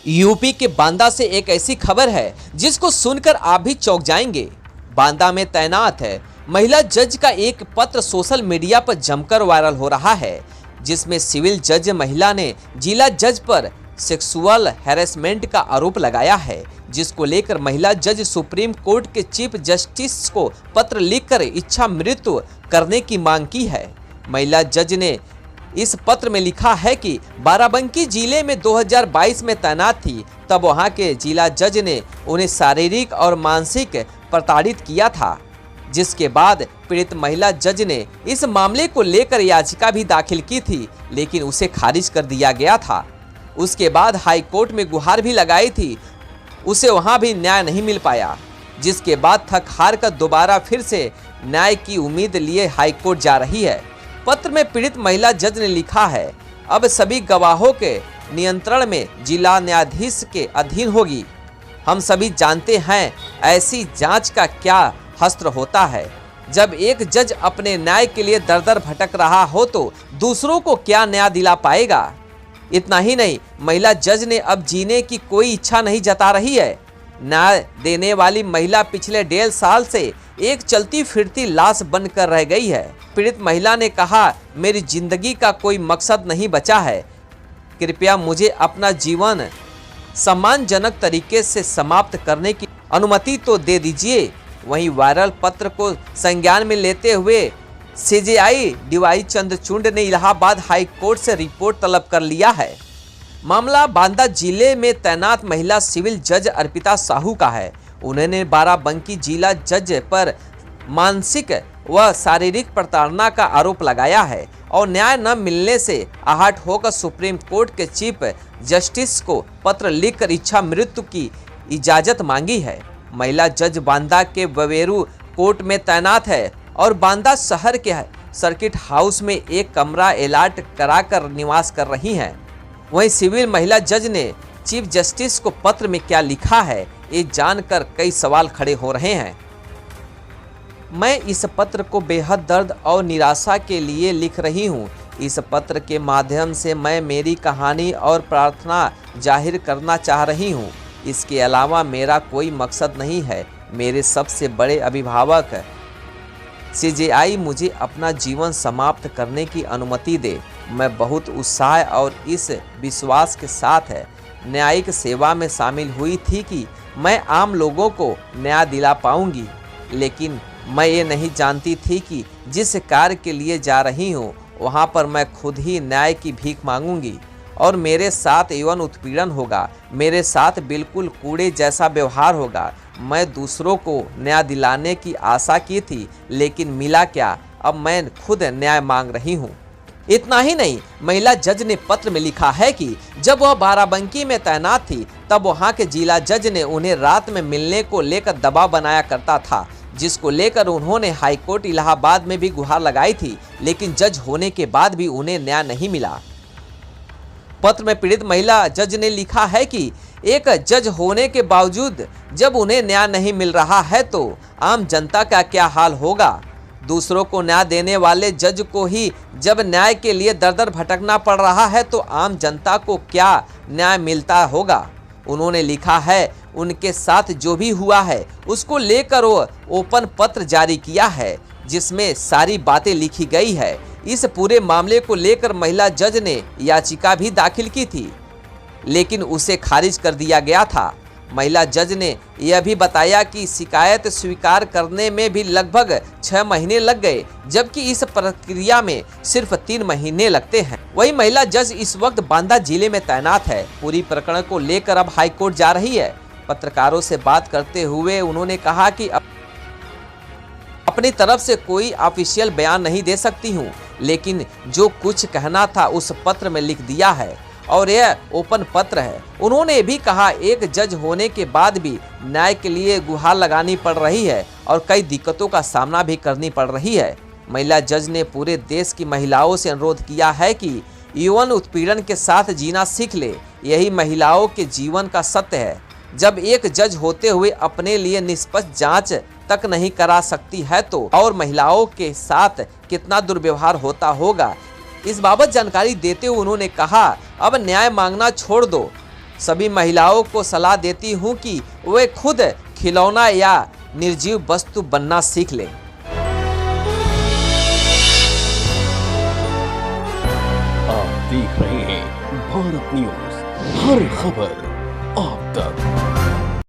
UP के बांदा से एक ऐसी खबर है जिसको सुनकर आप भी चौंक जाएंगे। बांदा में तैनात है महिला जज का एक पत्र सोशल मीडिया पर जमकर वायरल हो रहा है, जिसमें सिविल जज महिला ने जिला जज पर सेक्सुअल हैरेसमेंट का आरोप लगाया है, जिसको लेकर महिला जज सुप्रीम कोर्ट के चीफ जस्टिस को पत्र लिखकर इच्छा मृत्यु करने की मांग की है। महिला जज ने इस पत्र में लिखा है कि बाराबंकी जिले में 2022 में तैनात थी, तब वहां के जिला जज ने उन्हें शारीरिक और मानसिक प्रताड़ित किया था, जिसके बाद पीड़ित महिला जज ने इस मामले को लेकर याचिका भी दाखिल की थी, लेकिन उसे खारिज कर दिया गया था। उसके बाद हाई कोर्ट में गुहार भी लगाई थी, उसे वहां भी न्याय नहीं मिल पाया, जिसके बाद थक हार कर दोबारा फिर से न्याय की उम्मीद लिए हाई कोर्ट जा रही है। पत्र में पीड़ित महिला जज ने लिखा है, अब सभी गवाहों के नियंत्रण में जिला न्यायाधीश के अधीन होगी। हम सभी जानते हैं ऐसी जांच का क्या हस्त्र होता है। जब एक जज अपने न्याय के लिए दर दर भटक रहा हो तो दूसरों को क्या न्याय दिला पाएगा। इतना ही नहीं, महिला जज ने अब जीने की कोई इच्छा नहीं जता रही है। न्याय देने वाली महिला पिछले 1.5 साल से एक चलती फिरती लाश बनकर रह गई है। पीड़ित महिला ने कहा, मेरी जिंदगी का कोई मकसद नहीं बचा है, कृपया मुझे अपना जीवन सम्मानजनक तरीके से समाप्त करने की अनुमति तो दे दीजिए। वहीं वायरल पत्र को संज्ञान में लेते हुए सीजेआई डीवाई चंद्रचूड़ ने इलाहाबाद हाई कोर्ट से रिपोर्ट तलब कर लिया है। मामला बांदा जिले में तैनात महिला सिविल जज अर्पिता साहू का है। उन्होंने बाराबंकी जिला जज पर मानसिक व शारीरिक प्रताड़ना का आरोप लगाया है और न्याय न मिलने से आहट होकर सुप्रीम कोर्ट के चीफ जस्टिस को पत्र लिखकर इच्छा मृत्यु की इजाजत मांगी है। महिला जज बांदा के बवेरू कोर्ट में तैनात है और बांदा शहर के सर्किट हाउस में एक कमरा अलॉट कराकर निवास कर रही हैं। वहीं सिविल महिला जज ने चीफ जस्टिस को पत्र में क्या लिखा है, ये जानकर कई सवाल खड़े हो रहे हैं। मैं इस पत्र को बेहद दर्द और निराशा के लिए लिख रही हूँ। इस पत्र के माध्यम से मैं मेरी कहानी और प्रार्थना जाहिर करना चाह रही हूँ। इसके अलावा मेरा कोई मकसद नहीं है। मेरे सबसे बड़े अभिभावक सीजेआई मुझे अपना जीवन समाप्त करने की अनुमति दे। मैं बहुत उत्साह और इस विश्वास के साथ न्यायिक सेवा में शामिल हुई थी कि मैं आम लोगों को न्याय दिला पाऊंगी, लेकिन मैं ये नहीं जानती थी कि जिस कार्य के लिए जा रही हूँ वहाँ पर मैं खुद ही न्याय की भीख मांगूंगी और मेरे साथ यौन उत्पीड़न होगा। मेरे साथ बिल्कुल कूड़े जैसा व्यवहार होगा। मैं दूसरों को न्याय दिलाने की आशा की थी, लेकिन मिला क्या, अब मैं खुद न्याय मांग रही हूँ। इतना ही नहीं, महिला जज ने पत्र में लिखा है कि जब वह बाराबंकी में तैनात थी तब वहां के जिला जज ने उन्हें रात में मिलने को लेकर दबाव बनाया करता था, जिसको लेकर उन्होंने हाईकोर्ट इलाहाबाद में भी गुहार लगाई थी, लेकिन जज होने के बाद भी उन्हें न्याय नहीं मिला। पत्र में पीड़ित महिला जज ने लिखा है कि एक जज होने के बावजूद जब उन्हें न्याय नहीं मिल रहा है तो आम जनता का क्या हाल होगा। दूसरों को न्याय देने वाले जज को ही जब न्याय के लिए दर दर भटकना पड़ रहा है तो आम जनता को क्या न्याय मिलता होगा। उन्होंने लिखा है, उनके साथ जो भी हुआ है उसको लेकर वो ओपन पत्र जारी किया है, जिसमें सारी बातें लिखी गई है। इस पूरे मामले को लेकर महिला जज ने याचिका भी दाखिल की थी, लेकिन उसे खारिज कर दिया गया था। महिला जज ने यह भी बताया कि शिकायत स्वीकार करने में भी लगभग 6 महीने लग गए, जबकि इस प्रक्रिया में सिर्फ 3 महीने लगते हैं। वही महिला जज इस वक्त बांदा जिले में तैनात है। पूरी प्रकरण को लेकर अब हाईकोर्ट जा रही है। पत्रकारों से बात करते हुए उन्होंने कहा कि अपनी तरफ से कोई ऑफिशियल बयान नहीं दे सकती हूँ, लेकिन जो कुछ कहना था उस पत्र में लिख दिया है और यह ओपन पत्र है। उन्होंने भी कहा, एक जज होने के बाद भी न्याय के लिए गुहार लगानी पड़ रही है और कई दिक्कतों का सामना भी करनी पड़ रही है। महिला जज ने पूरे देश की महिलाओं से अनुरोध किया है कि यौन उत्पीड़न के साथ जीना सीख ले। यही महिलाओं के जीवन का सत्य है। जब एक जज होते हुए अपने लिए निष्पक्ष जांच तक नहीं करा सकती है तो और महिलाओं के साथ कितना दुर्व्यवहार होता होगा। इस बाबत जानकारी देते हुए उन्होंने कहा, अब न्याय मांगना छोड़ दो, सभी महिलाओं को सलाह देती हूं कि वे खुद खिलौना या निर्जीव वस्तु बनना सीख लें। आप देख रहे हैं भारत न्यूज, हर खबर आप तक।